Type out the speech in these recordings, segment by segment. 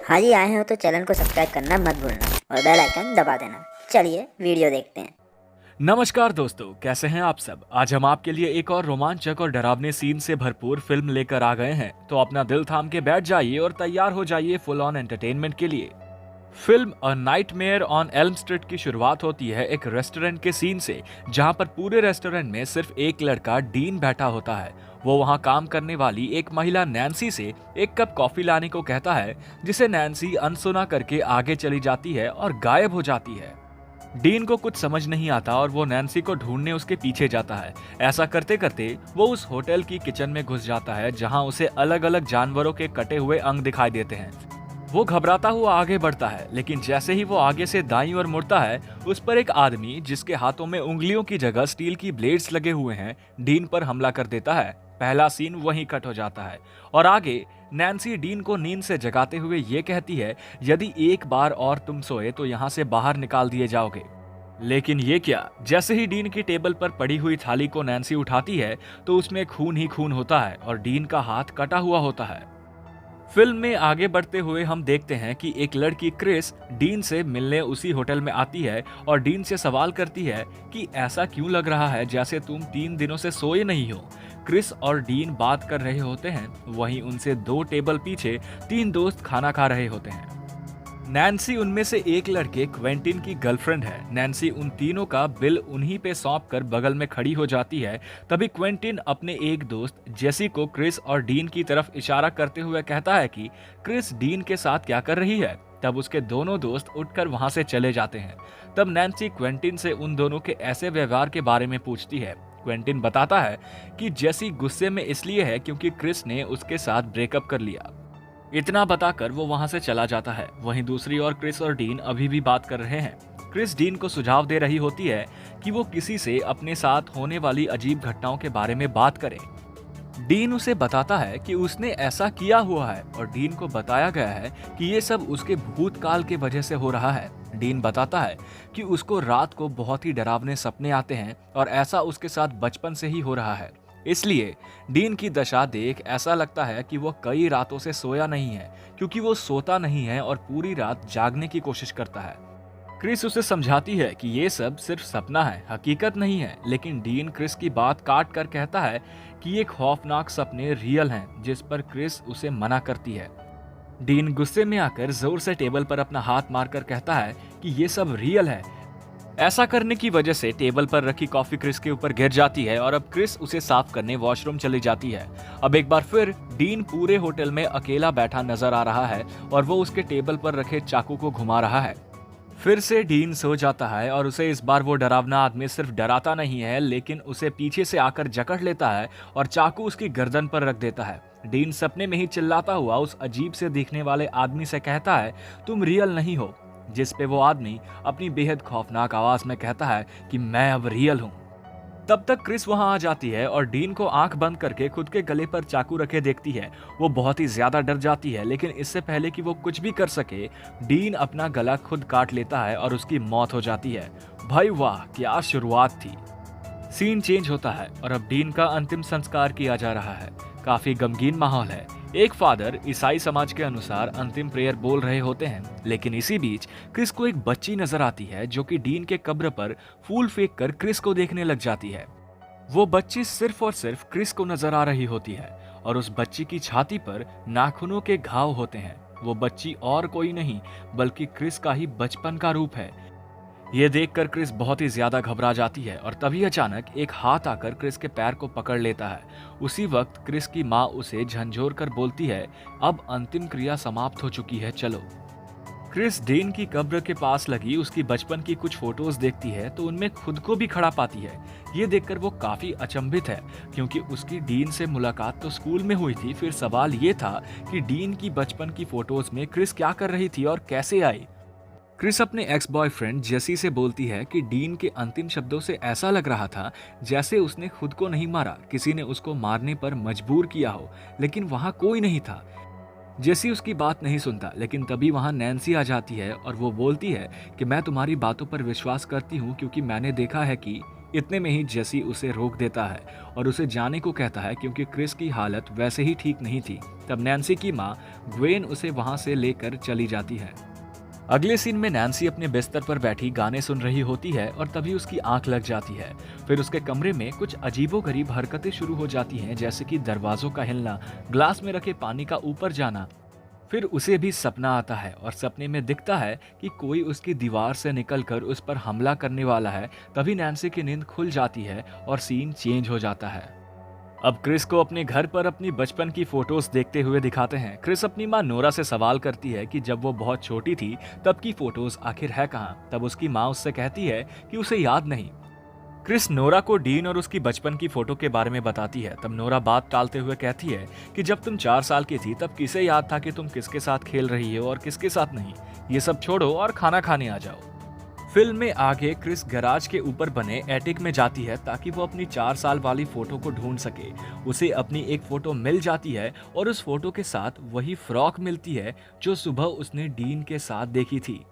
हाँ जी, आए हो तो चैनल को सब्सक्राइब करना मत भूलना और बेल आइकन दबा देना। चलिए वीडियो देखते हैं। नमस्कार दोस्तों, कैसे हैं आप सब। आज हम आपके लिए एक और रोमांचक और डरावने सीन से भरपूर फिल्म लेकर आ गए हैं। तो अपना दिल थाम के बैठ जाइए और तैयार हो जाइए फुल ऑन एंटरटेनमेंट के लिए। Film a nightmare on Elm street की शुरुआत होती है एक रेस्टोरेंट के सीन से, जहां पर पूरे रेस्टोरेंट में सिर्फ एक लड़का डीन बैठा होता है। वो वहां काम करने वाली एक महिला नैन्सी से एक कप कॉफी लाने को कहता है, जिसे नैन्सी अनसुना करके आगे चली जाती है और गायब हो जाती है। डीन को कुछ समझ नहीं आता और वो नैन्सी को ढूंढने उसके पीछे जाता है। ऐसा करते करते वो उस होटल की किचन में घुस जाता है, जहां उसे अलग अलग जानवरों के कटे हुए अंग दिखाई देते हैं। वो घबराता हुआ आगे बढ़ता है, लेकिन जैसे ही वो आगे से दाईं ओर मुड़ता है, उस पर एक आदमी जिसके हाथों में उंगलियों की जगह स्टील की ब्लेड्स लगे हुए हैं, डीन पर हमला कर देता है। पहला सीन वहीं कट हो जाता है और आगे नैन्सी डीन को नींद से जगाते हुए ये कहती है, यदि एक बार और तुम सोए तो यहाँ से बाहर निकाल दिए जाओगे। लेकिन ये क्या, जैसे ही डीन की टेबल पर पड़ी हुई थाली को नैन्सी उठाती है तो उसमें खून ही खून होता है और डीन का हाथ कटा हुआ होता है। फिल्म में आगे बढ़ते हुए हम देखते हैं कि एक लड़की क्रिस डीन से मिलने उसी होटल में आती है और डीन से सवाल करती है कि ऐसा क्यों लग रहा है जैसे तुम 3 दिनों से सोए नहीं हो। क्रिस और डीन बात कर रहे होते हैं, वहीं उनसे 2 टेबल पीछे 3 दोस्त खाना खा रहे होते हैं। नैन्सी उनमें से एक लड़के क्वेंटिन की गर्लफ्रेंड है। नैन्सी उन तीनों का बिल उन्हीं पे सौंप कर बगल में खड़ी हो जाती है। तभी क्वेंटिन अपने एक दोस्त जेसी को क्रिस और डीन की तरफ इशारा करते हुए कहता है कि क्रिस डीन के साथ क्या कर रही है। तब उसके दोनों दोस्त उठकर वहां से चले जाते हैं। तब नैन्सी क्वेंटिन से उन दोनों के ऐसे व्यवहार के बारे में पूछती है। क्वेंटिन बताता है कि जेसी गुस्से में इसलिए है क्योंकि क्रिस ने उसके साथ ब्रेकअप कर लिया। इतना बताकर वो वहां से चला जाता है। वहीं दूसरी ओर क्रिस और डीन अभी भी बात कर रहे हैं। क्रिस डीन को सुझाव दे रही होती है कि वो किसी से अपने साथ होने वाली अजीब घटनाओं के बारे में बात करे। डीन उसे बताता है कि उसने ऐसा किया हुआ है और डीन को बताया गया है कि ये सब उसके भूतकाल के वजह से हो रहा है। डीन बताता है कि उसको रात को बहुत ही डरावने सपने आते हैं और ऐसा उसके साथ बचपन से ही हो रहा है। इसलिए डीन की दशा देख ऐसा लगता है कि वो कई रातों से सोया नहीं है, क्योंकि वो सोता नहीं है और पूरी रात जागने की कोशिश करता है। क्रिस उसे समझाती है कि ये सब सिर्फ सपना है, हकीकत नहीं है। लेकिन डीन क्रिस की बात काट कर कहता है कि ये खौफनाक सपने रियल हैं, जिस पर क्रिस उसे मना करती है। डीन गुस्से में आकर जोर से टेबल पर अपना हाथ मारकर कहता है कि ये सब रियल है। ऐसा करने की वजह से टेबल पर रखी कॉफी क्रिस के ऊपर गिर जाती है और अब क्रिस उसे साफ करने वॉशरूम चली जाती है। अब एक बार फिर डीन पूरे होटल में अकेला बैठा नजर आ रहा है और वो उसके टेबल पर रखे चाकू को घुमा रहा है। फिर से डीन सो जाता है और उसे इस बार वो डरावना आदमी सिर्फ डराता नहीं है, लेकिन उसे पीछे से आकर जकड़ लेता है और चाकू उसकी गर्दन पर रख देता है। डीन सपने में ही चिल्लाता हुआ उस अजीब से दिखने वाले आदमी से कहता है, तुम रियल नहीं हो। जिस पे वो आदमी अपनी बेहद खौफनाक आवाज में कहता है कि मैं अब रियल हूँ। तब तक क्रिस वहां आ जाती है और डीन को आंख बंद करके खुद के गले पर चाकू रखे देखती है। वो बहुत ही ज्यादा डर जाती है, लेकिन इससे पहले कि वो कुछ भी कर सके, डीन अपना गला खुद काट लेता है और उसकी मौत हो जाती है। भाई वाह, क्या शुरुआत थी। सीन चेंज होता है और अब डीन का अंतिम संस्कार किया जा रहा है। काफी गमगीन माहौल है। एक फादर ईसाई समाज के अनुसार अंतिम प्रेयर बोल रहे होते हैं, लेकिन इसी बीच क्रिस को एक बच्ची नजर आती है जो कि डीन के कब्र पर फूल फेंक कर क्रिस को देखने लग जाती है। वो बच्ची सिर्फ और सिर्फ क्रिस को नजर आ रही होती है और उस बच्ची की छाती पर नाखूनों के घाव होते हैं। वो बच्ची और कोई नहीं बल्कि क्रिस का ही बचपन का रूप है। ये देखकर क्रिस बहुत ही ज्यादा घबरा जाती है और तभी अचानक एक हाथ आकर क्रिस के पैर को पकड़ लेता है। उसी वक्त क्रिस की माँ उसे झंझोर कर बोलती है, अब अंतिम क्रिया समाप्त हो चुकी है, चलो। क्रिस डीन की कब्र के पास लगी उसकी बचपन की कुछ फोटोज देखती है तो उनमें खुद को भी खड़ा पाती है। ये देखकर वो काफी अचंभित है, क्योंकि उसकी डीन से मुलाकात तो स्कूल में हुई थी। फिर सवाल ये था कि डीन की बचपन की फोटोज में क्रिस क्या कर रही थी और कैसे आई। क्रिस अपने एक्स बॉयफ्रेंड जेसी से बोलती है कि डीन के अंतिम शब्दों से ऐसा लग रहा था जैसे उसने खुद को नहीं मारा, किसी ने उसको मारने पर मजबूर किया हो, लेकिन वहां कोई नहीं था। जेसी उसकी बात नहीं सुनता, लेकिन तभी वहां नैन्सी आ जाती है और वो बोलती है कि मैं तुम्हारी बातों पर विश्वास करती हूँ, क्योंकि मैंने देखा है कि इतने में ही जेसी उसे रोक देता है और उसे जाने को कहता है क्योंकि क्रिस की हालत वैसे ही ठीक नहीं थी। तब नैन्सी की माँ ग्वेन उसे वहां से लेकर चली जाती है। अगले सीन में नैन्सी अपने बिस्तर पर बैठी गाने सुन रही होती है और तभी उसकी आंख लग जाती है। फिर उसके कमरे में कुछ अजीबोगरीब हरकतें शुरू हो जाती हैं, जैसे कि दरवाजों का हिलना, ग्लास में रखे पानी का ऊपर जाना। फिर उसे भी सपना आता है और सपने में दिखता है कि कोई उसकी दीवार से निकलकर उस पर हमला करने वाला है। तभी नैन्सी की नींद खुल जाती है और सीन चेंज हो जाता है। अब क्रिस को अपने घर पर अपनी बचपन की फोटोज देखते हुए दिखाते हैं। क्रिस अपनी माँ नोरा से सवाल करती है कि जब वो बहुत छोटी थी तब की फोटोज आखिर है कहाँ। तब उसकी माँ उससे कहती है कि उसे याद नहीं। क्रिस नोरा को डीन और उसकी बचपन की फोटो के बारे में बताती है। तब नोरा बात टालते हुए कहती है कि जब तुम 4 साल की थी तब किसे याद था कि तुम किसके साथ खेल रही हो और किसके साथ नहीं। ये सब छोड़ो और खाना खाने आ जाओ। फिल्म में आगे क्रिस गैराज के ऊपर बने एटिक में जाती है ताकि वो अपनी 4 साल वाली फोटो को ढूंढ सके। उसे अपनी एक फोटो मिल जाती है और उस फोटो के साथ वही फ्रॉक मिलती है जो सुबह उसने डीन के साथ देखी थी।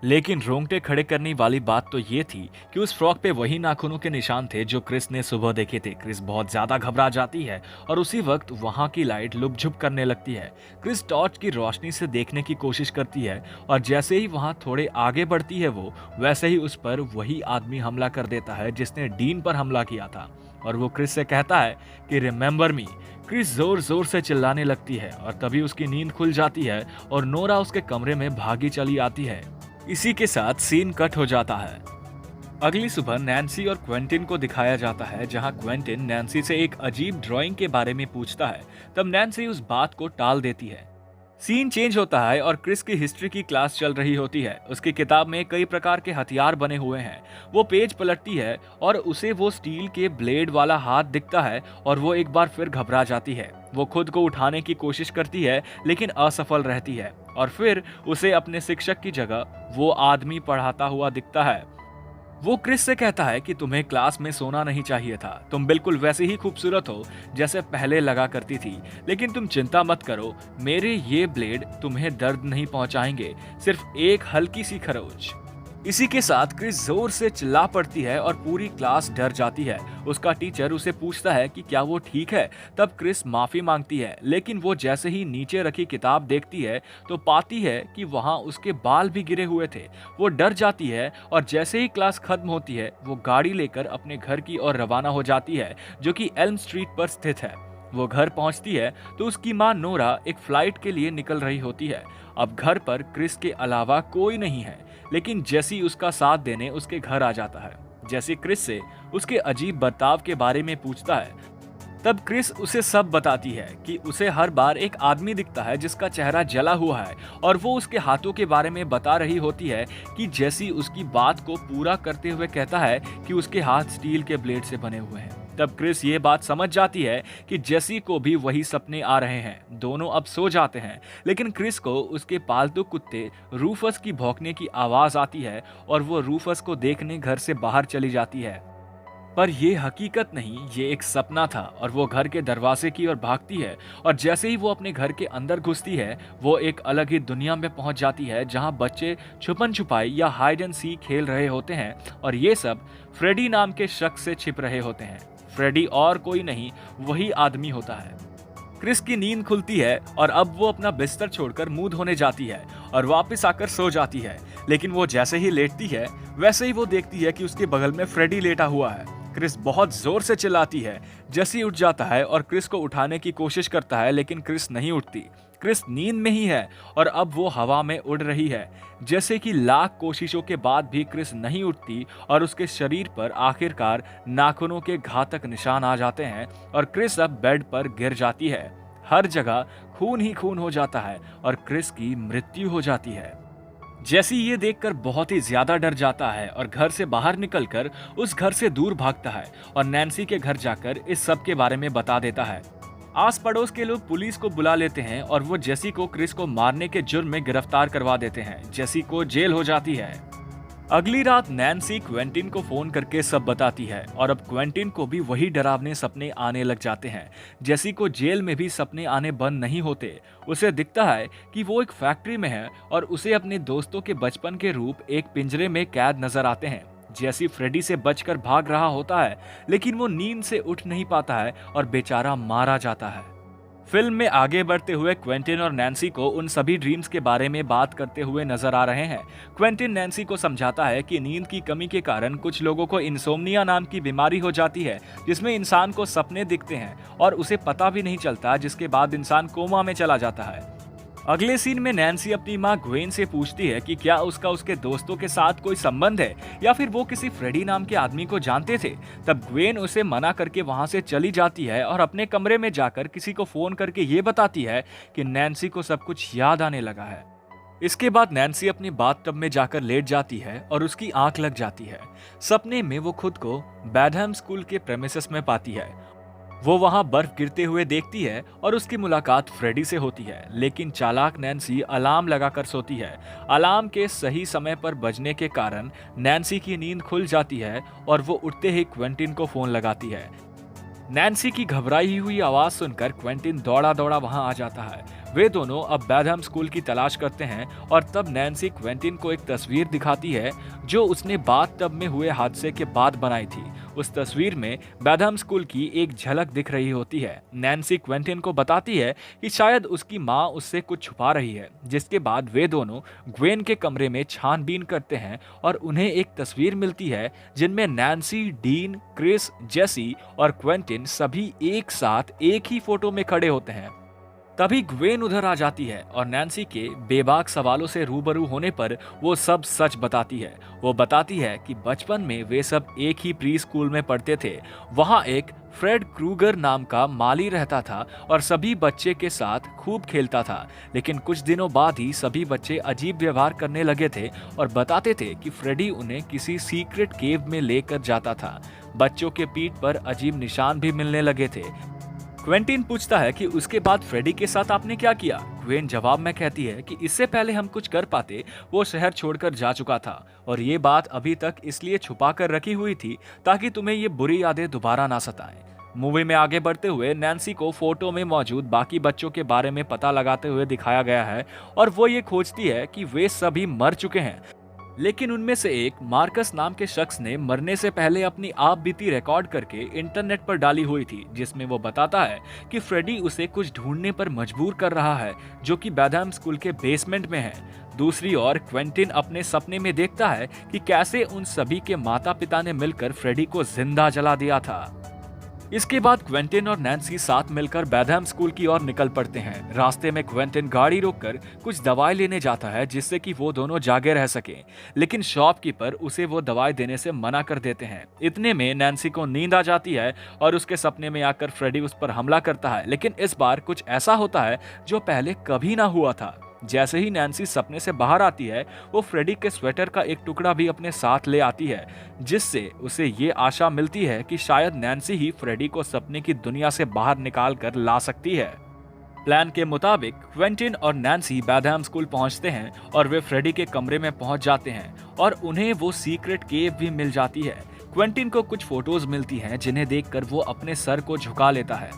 लेकिन रोंगटे खड़े करने वाली बात तो ये थी कि उस फ्रॉक पे वही नाखूनों के निशान थे जो क्रिस ने सुबह देखे थे। क्रिस बहुत ज्यादा घबरा जाती है और उसी वक्त वहां की लाइट लुपझुप करने लगती है। क्रिस टॉर्च की रोशनी से देखने की कोशिश करती है और जैसे ही वहां थोड़े आगे बढ़ती है वो वैसे ही उस पर वही आदमी हमला कर देता है जिसने डीन पर हमला किया था। और वो क्रिस से कहता है कि रिमेंबर मी। क्रिस जोर जोर से चिल्लाने लगती है और तभी उसकी नींद खुल जाती है और नोरा उसके कमरे में भागी चली आती है। इसी के साथ सीन कट हो जाता है। अगली सुबह नैन्सी और क्वेंटिन को दिखाया जाता है, जहां क्वेंटिन नैन्सी से एक अजीब ड्राइंग के बारे में पूछता है। तब नैन्सी उस बात को टाल देती है। सीन चेंज होता है और क्रिस की हिस्ट्री की क्लास चल रही होती है। उसकी किताब में कई प्रकार के हथियार बने हुए हैं। वो पेज पलटती है और उसे वो स्टील के ब्लेड वाला हाथ दिखता है और वो एक बार फिर घबरा जाती है। वो खुद को उठाने की कोशिश करती है लेकिन असफल रहती है और फिर उसे अपने शिक्षक की जगह वो आदमी पढ़ाता हुआ दिखता है। वो क्रिस से कहता है कि तुम्हें क्लास में सोना नहीं चाहिए था। तुम बिल्कुल वैसे ही खूबसूरत हो जैसे पहले लगा करती थी। लेकिन तुम चिंता मत करो, मेरे ये ब्लेड तुम्हें दर्द नहीं पहुंचाएंगे, सिर्फ एक हल्की सी खरोच। इसी के साथ क्रिस जोर से चिल्ला पड़ती है और पूरी क्लास डर जाती है। उसका टीचर उसे पूछता है कि क्या वो ठीक है। तब क्रिस माफी मांगती है, लेकिन वो जैसे ही नीचे रखी किताब देखती है तो पाती है कि वहां उसके बाल भी गिरे हुए थे। वो डर जाती है और जैसे ही क्लास खत्म होती है वो गाड़ी लेकर अपने घर की ओर रवाना हो जाती है, जो कि एल्म स्ट्रीट पर स्थित है। वो घर पहुंचती है तो उसकी माँ नोरा एक फ्लाइट के लिए निकल रही होती है। अब घर पर क्रिस के अलावा कोई नहीं है, लेकिन जेसी उसका साथ देने उसके घर आ जाता है। जेसी क्रिस से उसके अजीब बर्ताव के बारे में पूछता है। तब क्रिस उसे सब बताती है कि उसे हर बार एक आदमी दिखता है जिसका चेहरा जला हुआ है और वो उसके हाथों के बारे में बता रही होती है कि जेसी उसकी बात को पूरा करते हुए कहता है कि उसके हाथ स्टील के ब्लेड से बने हुए हैं। तब क्रिस ये बात समझ जाती है कि जेसी को भी वही सपने आ रहे हैं। दोनों अब सो जाते हैं, लेकिन क्रिस को उसके पालतू कुत्ते रूफस की भौंकने की आवाज आती है और वो रूफस को देखने घर से बाहर चली जाती है। पर यह हकीकत नहीं, ये एक सपना था और वो घर के दरवाजे की ओर भागती है और जैसे ही वो अपने घर के अंदर घुसती है वो एक अलग ही दुनिया में पहुंच जाती है, जहां बच्चे छुपन छुपाई या हाइड एंड सी खेल रहे होते हैं और ये सब फ्रेडी नाम के शख्स से छिप रहे होते हैं। फ्रेडी और कोई नहीं, वही आदमी होता है। क्रिस की नींद खुलती है और अब वो अपना बिस्तर छोड़कर मुंह धोने जाती है और वापस आकर सो जाती है। लेकिन वो जैसे ही लेटती है वैसे ही वो देखती है कि उसके बगल में फ्रेडी लेटा हुआ है। क्रिस बहुत जोर से चिल्लाती है। जेसी उठ जाता है और क्रिस को उठाने की कोशिश करता है, लेकिन क्रिस नहीं उठती। क्रिस नींद में ही है और अब वो हवा में उड़ रही है। जैसे कि लाख कोशिशों के बाद भी क्रिस नहीं उठती और उसके शरीर पर आखिरकार नाखूनों के घातक निशान आ जाते हैं और क्रिस अब बेड पर गिर जाती है। हर जगह खून ही खून हो जाता है और क्रिस की मृत्यु हो जाती है। जेसी ये देखकर बहुत ही ज्यादा डर जाता है और घर से बाहर निकलकर उस घर से दूर भागता है और नैन्सी के घर जाकर इस सब के बारे में बता देता है। आस पड़ोस के लोग पुलिस को बुला लेते हैं और वो जेसी को क्रिस को मारने के जुर्म में गिरफ्तार करवा देते हैं। जेसी को जेल हो जाती है। अगली रात नैन्सी क्वेंटिन को फोन करके सब बताती है और अब क्वेंटिन को भी वही डरावने सपने आने लग जाते हैं। जेसी को जेल में भी सपने आने बंद नहीं होते। उसे दिखता है कि वो एक फैक्ट्री में है और उसे अपने दोस्तों के बचपन के रूप एक पिंजरे में कैद नजर आते हैं। जेसी फ्रेडी से बचकर भाग रहा होता है, लेकिन वो नींद से उठ नहीं पाता है और बेचारा मारा जाता है। फिल्म में आगे बढ़ते हुए क्वेंटिन और नैन्सी को उन सभी ड्रीम्स के बारे में बात करते हुए नजर आ रहे हैं। क्वेंटिन नैन्सी को समझाता है कि नींद की कमी के कारण कुछ लोगों को इंसोम्निया नाम की बीमारी हो जाती है, जिसमें इंसान को सपने दिखते हैं और उसे पता भी नहीं चलता, जिसके बाद इंसान कोमा में चला जाता है। अगले सीन में नैन्सी अपनी माँ ग्वेन से पूछती है कि क्या उसका उसके दोस्तों के साथ कोई संबंध है या फिर वो किसी फ्रेडी नाम के आदमी को जानते थे। तब ग्वेन उसे मना करके वहां से चली जाती है और अपने कमरे में जाकर किसी को फोन करके ये बताती है कि नैन्सी को सब कुछ याद आने लगा है। इसके बाद नैन्सी अपनी बाथटब में जाकर लेट जाती है और उसकी आंख लग जाती है। सपने में वो खुद को बैडहम स्कूल के प्रेमिसेस में पाती है। वो वहां बर्फ गिरते हुए देखती है और उसकी मुलाकात फ्रेडी से होती है, लेकिन चालाक नैन्सी अलार्म लगाकर सोती है। अलार्म के सही समय पर बजने के कारण नैन्सी की नींद खुल जाती है और वो उठते ही क्वेंटिन को फोन लगाती है। नैन्सी की घबराई हुई आवाज सुनकर क्वेंटिन दौड़ा दौड़ा वहां आ जाता है। वे दोनों अब बैडहम स्कूल की तलाश करते हैं और तब नैन्सी क्वेंटिन को एक तस्वीर दिखाती है जो उसने बाथटब में हुए हादसे के बाद बनाई थी। उस तस्वीर में बैडहम स्कूल की एक झलक दिख रही होती है। नैन्सी क्वेंटिन को बताती है कि शायद उसकी माँ उससे कुछ छुपा रही है, जिसके बाद वे दोनों ग्वेन के कमरे में छानबीन करते हैं और उन्हें एक तस्वीर मिलती है जिनमें नैन्सी, डीन, क्रिस, जेसी और क्वेंटिन सभी एक साथ एक ही फोटो में खड़े होते हैं। तभी ग्वेन उधर आ जाती है और नैन्सी के बेबाक सवालों से रूबरू होने पर वो सब सच बताती है। वो बताती है कि बचपन में वे सब एक ही प्री स्कूल में पढ़ते थे। वहाँ एक फ्रेड क्रूगर नाम का माली रहता था और सभी बच्चे के साथ खूब खेलता था, लेकिन कुछ दिनों बाद ही सभी बच्चे अजीब व्यवहार करने लगे थे और बताते थे कि फ्रेडी उन्हें किसी सीक्रेट केव में लेकर जाता था। बच्चों के पीठ पर अजीब निशान भी मिलने लगे थे। क्वेंटिन पूछता है कि उसके बाद फ्रेडी के साथ आपने क्या किया। ग्वेन जवाब में कहती है कि इससे पहले हम कुछ कर पाते वो शहर छोड़कर जा चुका था और ये बात अभी तक इसलिए छुपा कर रखी हुई थी ताकि तुम्हें ये बुरी यादें दोबारा ना सताएं। मूवी में आगे बढ़ते हुए नैन्सी को फोटो में मौजूद बाकी बच्चों के बारे में पता लगाते हुए दिखाया गया है और वो ये खोजती है कि वे सभी मर चुके हैं, लेकिन उनमें से एक मार्कस नाम के शख्स ने मरने से पहले अपनी आप बीती रिकॉर्ड करके इंटरनेट पर डाली हुई थी, जिसमें वो बताता है कि फ्रेडी उसे कुछ ढूंढने पर मजबूर कर रहा है जो कि बैडहम स्कूल के बेसमेंट में है। दूसरी ओर क्वेंटिन अपने सपने में देखता है कि कैसे उन सभी के माता पिता ने मिलकर फ्रेडी को जिंदा जला दिया था। इसके बाद क्वेंटिन और नैन्सी साथ मिलकर बैडहम स्कूल की ओर निकल पड़ते हैं। रास्ते में क्वेंटिन गाड़ी रोककर कुछ दवाई लेने जाता है जिससे कि वो दोनों जागे रह सके, लेकिन शॉपकीपर उसे वो दवाई देने से मना कर देते हैं। इतने में नैन्सी को नींद आ जाती है और उसके सपने में आकर फ्रेडी उस पर हमला करता है, लेकिन इस बार कुछ ऐसा होता है जो पहले कभी ना हुआ था। जैसे ही नैन्सी सपने से बाहर आती है, वो फ्रेडी के स्वेटर का एक टुकड़ा भी अपने साथ ले आती है, जिससे उसे ये आशा मिलती है कि शायद नैन्सी ही फ्रेडी को सपने की दुनिया से बाहर निकाल कर ला सकती है। प्लान के मुताबिक क्वेंटिन और नैन्सी बैडहम स्कूल पहुंचते हैं और वे फ्रेडी के कमरे में पहुंच जाते हैं और उन्हें वो सीक्रेट केव भी मिल जाती है। क्वेंटिन को कुछ फोटोज मिलती हैं जिन्हें देखकर वो अपने सर को झुका लेता है।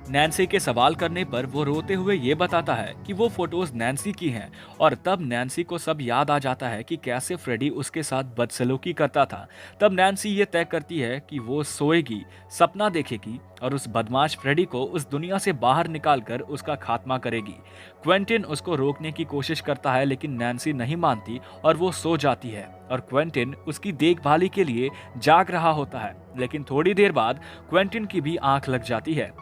नैन्सी के सवाल करने पर वो रोते हुए ये बताता है कि वो फोटोज नैन्सी की हैं और तब नैन्सी को सब याद आ जाता है कि कैसे फ्रेडी उसके साथ बदसलूकी करता था। तब नैन्सी ये तय करती है कि वो सोएगी, सपना देखेगी और उस बदमाश फ्रेडी को उस दुनिया से बाहर निकालकर उसका खात्मा करेगी। क्वेंटिन उसको रोकने की कोशिश करता है, लेकिन नैन्सी नहीं मानती और वो सो जाती है और क्वेंटिन उसकी देखभाली के लिए जाग रहा होता है, लेकिन थोड़ी देर बाद क्वेंटिन की भी आंख लग जाती है।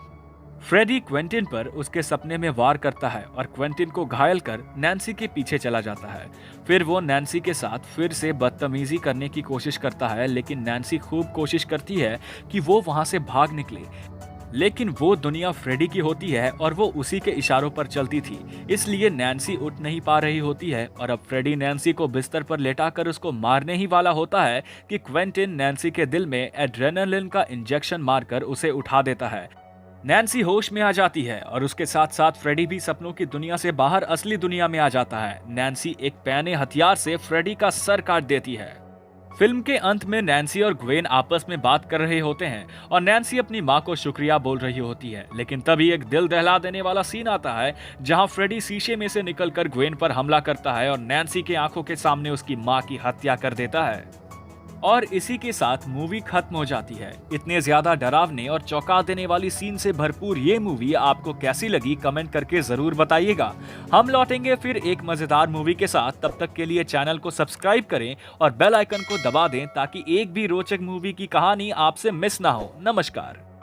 फ्रेडी क्वेंटिन पर उसके सपने में वार करता है और क्वेंटिन को घायल कर नैन्सी के पीछे चला जाता है। फिर वो नैन्सी के साथ फिर से बदतमीजी करने की कोशिश करता है, लेकिन नैन्सी खूब कोशिश करती है कि वो वहां से भाग निकले, लेकिन वो दुनिया फ्रेडी की होती है और वो उसी के इशारों पर चलती थी, इसलिए नैन्सी उठ नहीं पा रही होती है और अब फ्रेडी नैन्सी को बिस्तर पर लेटाकर उसको मारने ही वाला होता है कि क्वेंटिन नैन्सी के दिल में एड्रेनालिन का इंजेक्शन मारकर उसे उठा देता है। नैन्सी होश में आ जाती है और उसके साथ साथ फ्रेडी भी सपनों की दुनिया से बाहर असली दुनिया में आ जाता है। नैन्सी एक पैने हथियार से फ्रेडी का सर काट देती है। फिल्म के अंत में नैन्सी और ग्वेन आपस में बात कर रहे होते हैं और नैन्सी अपनी माँ को शुक्रिया बोल रही होती है, लेकिन तभी एक दिल दहला देने वाला सीन आता है जहां फ्रेडी शीशे में से निकलकर ग्वेन पर हमला करता है और नैन्सी के आंखों के सामने उसकी माँ की हत्या कर देता है। और इसी के साथ मूवी खत्म हो जाती है। इतने ज्यादा डरावने और चौंका देने वाली सीन से भरपूर ये मूवी आपको कैसी लगी कमेंट करके जरूर बताइएगा। हम लौटेंगे फिर एक मजेदार मूवी के साथ, तब तक के लिए चैनल को सब्सक्राइब करें और बेल आइकन को दबा दें ताकि एक भी रोचक मूवी की कहानी आपसे मिस ना हो। नमस्कार।